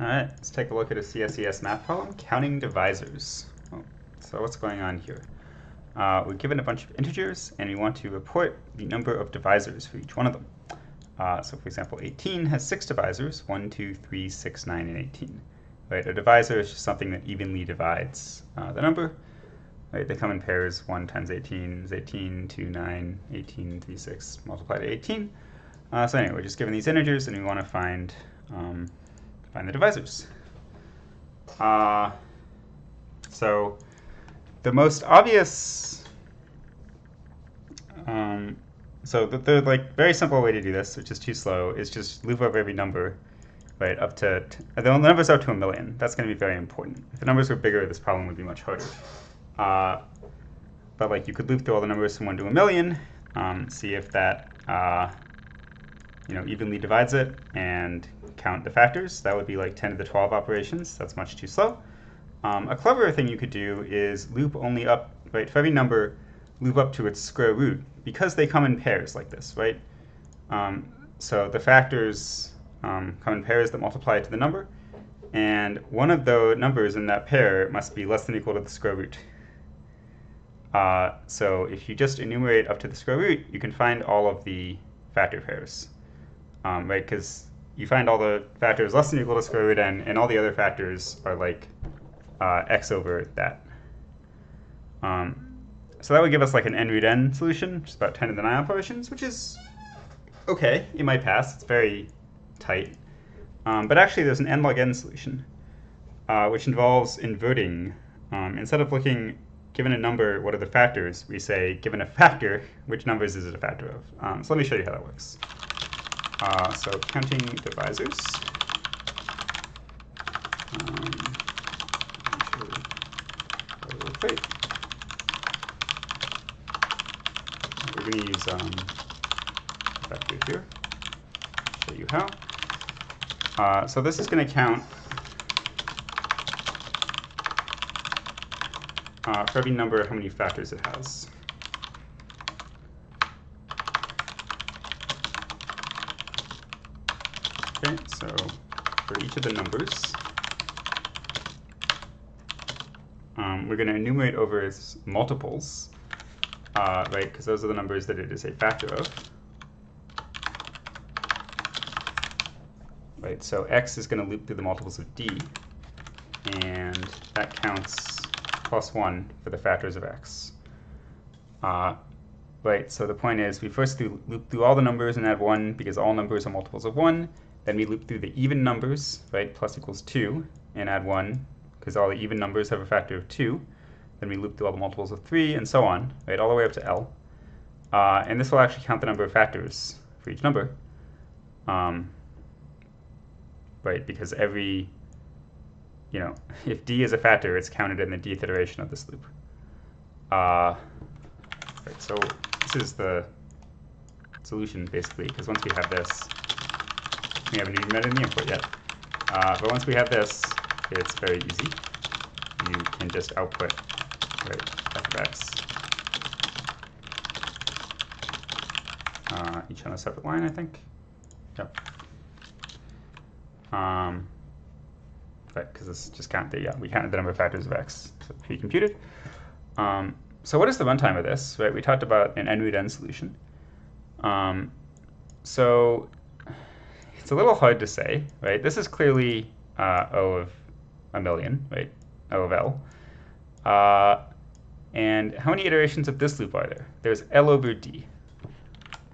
All right, let's take a look at a CSES math problem, counting divisors. So what's going on here? We're given a bunch of integers, and we want to report the number of divisors for each one of them. So for example, 18 has 6 divisors, 1, 2, 3, 6, 9, and 18. Right? A divisor is just something that evenly divides the number. Right? They come in pairs. 1 times 18 is 18, 2, 9, 18, 3, 6, multiplied to 18. So anyway, we're just given these integers, and we want to find the divisors. So the most obvious, so the like very simple way to do this, which is too slow, is just loop over every number, right, up to, the numbers up to 1 million. That's going to be very important. If the numbers were bigger, this problem would be much harder. But like you could loop through all the numbers from 1 to 1 million, see if that evenly divides it, and count the factors. That would be like 10 to the 12 operations. That's much too slow. A cleverer thing you could do is loop only up, right? For every number, loop up to its square root, because they come in pairs like this, right? So the factors come in pairs that multiply to the number, and one of the numbers in that pair must be less than or equal to the square root. So if you just enumerate up to the square root, you can find all of the factor pairs, right? Because you find all the factors less than or equal to square root n, and all the other factors are like x over that. So that would give us like an n root n solution, which is about 10 to the 9 operations, which is okay. It might pass. It's very tight. But actually, there's an n log n solution, which involves inverting. Instead of looking, given a number, what are the factors, we say, given a factor, which numbers is it a factor of? So let me show you how that works. So counting divisors. We're going to use vector here. Show you how. So this is going to count for every number how many factors it has. Okay, so for each of the numbers, we're going to enumerate over its multiples, right? Because those are the numbers that it is a factor of. Right, so x is going to loop through the multiples of d, and that counts plus 1 for the factors of x. Right, so the point is we first loop through all the numbers and add 1 because all numbers are multiples of 1. Then we loop through the even numbers, right, plus equals 2, and add 1 because all the even numbers have a factor of 2. Then we loop through all the multiples of 3, and so on, right, all the way up to L. And this will actually count the number of factors for each number, right, because every, if d is a factor, it's counted in the dth iteration of this loop. Right, so this is the solution, basically, because once we have this, we haven't even met in the input yet. But once we have this, it's very easy. You can just output, right, f of x, each on a separate line, I think. Yep. Right, because this just we counted the number of factors of x to be computed. So what is the runtime of this? Right, we talked about an n root n solution. So it's a little hard to say, right? This is clearly O of 1 million, right? O of L. And how many iterations of this loop are there? There's L over D,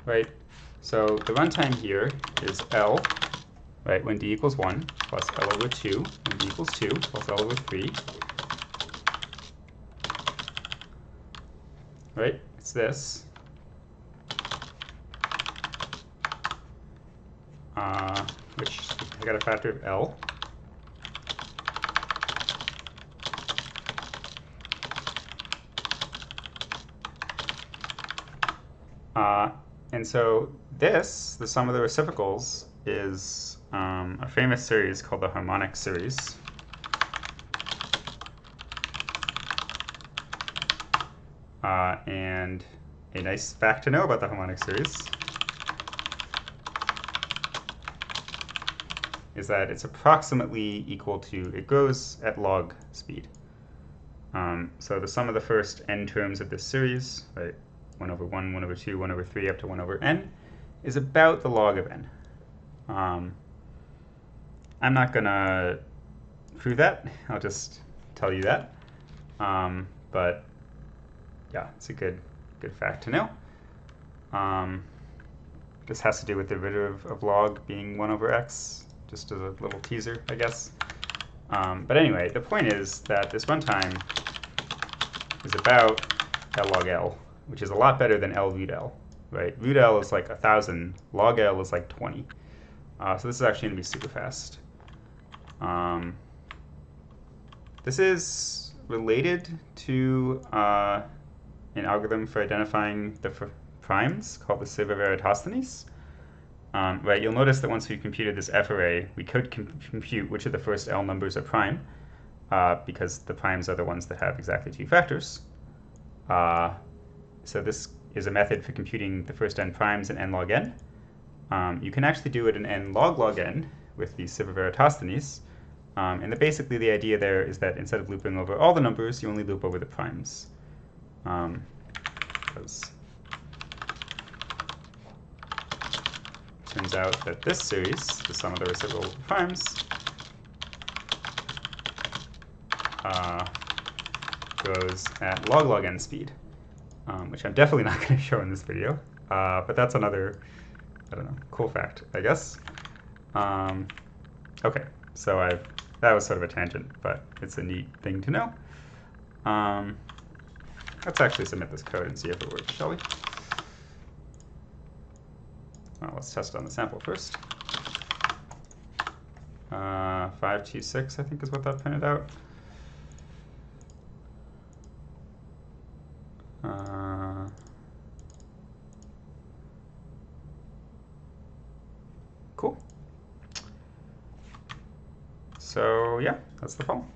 right? So the runtime here is L, right, when d equals 1, plus L over 2 when d equals 2, plus L over 3. Right? It's this. Which I got a factor of L. And so this, the sum of the reciprocals, is a famous series called the harmonic series. And a nice fact to know about the harmonic series is that it's approximately equal to, it grows at log speed. So the sum of the first n terms of this series, right, 1 over 1, 1 over 2, 1 over 3, up to 1 over n, is about the log of n. I'm not going to prove that. I'll just tell you that. But yeah, it's a good fact to know. This has to do with the derivative of log being 1 over x, just as a little teaser, I guess. But anyway, the point is that this runtime is about L log L, which is a lot better than L root L, right? Root L is like 1,000, log L is like 20. So this is actually going to be super fast. This is related to an algorithm for identifying the primes called the sieve of Eratosthenes. Right, you'll notice that once we've computed this F array, we could compute which of the first L numbers are prime, because the primes are the ones that have exactly 2 factors. So this is a method for computing the first n primes in n log n. You can actually do it in n log n with the sieve of Eratosthenes. And basically the idea there is that instead of looping over all the numbers, you only loop over the primes. Because it turns out that this series, the sum of the reciprocal primes, grows at log n speed, which I'm definitely not going to show in this video, but that's another, I don't know, cool fact, I guess. Okay, so that was sort of a tangent, but it's a neat thing to know. Let's actually submit this code and see if it works, shall we? Well, let's test it on the sample first. 526, I think, is what that printed out. Cool. So yeah, that's the problem.